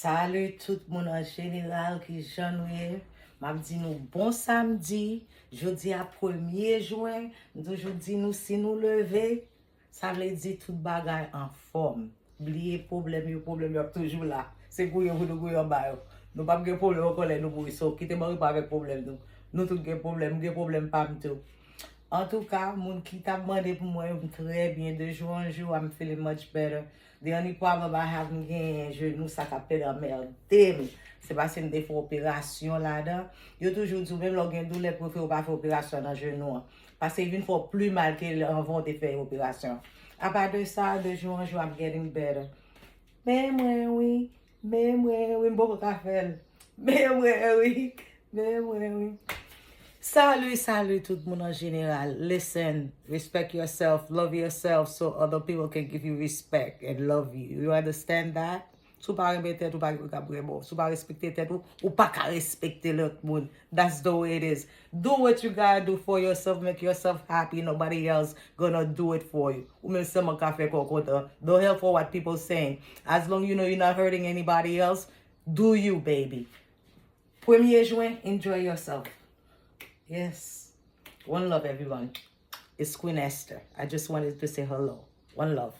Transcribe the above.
Salut tout moun anjénéral qui janouye. M'a dit nous bon samedi. Jeudi à 1er juin. Aujourd'hui nous si nous lever. Ça veut dire tout bagay en forme. Oubliez problème yo toujours là. C'est pour yo nous goyo ba yo. Nous pas de problème encore nous pour so quitter moi pas avec problème nous. Nous tout gen problème pas tout. En tout cas, moun qui t'a demandé pour moi très bien de jour en jour, I'm feeling much better. The only problem I have again, genou ça capte en merde. C'est parce que me fait opération là-dedans. Yo toujours dit même lorsqu'on douleur pour faire pas faire opération dans genou parce que il faut plus mal que avant de faire opération. À part de ça, de jour en jour, I'm getting better. Mais moi oui, beaucoup café. Mais moi oui. Salut tout le monde en général. Listen, respect yourself, love yourself so other people can give you respect and love you. You understand that? Sou pa rembe tèt ou pa brebo. Sou pa respecte tèt ou pa ka respecte l'autre monde. That's the way it is. Do what you gotta do for yourself, make yourself happy. Nobody else gonna do it for you. Ou même seman ka fè kokota. Don't help for what people saying. As long you know you're not hurting anybody else, do you, baby. 1er juin, enjoy yourself. Yes. One love, everyone. It's Queen Esther. I just wanted to say hello. One love.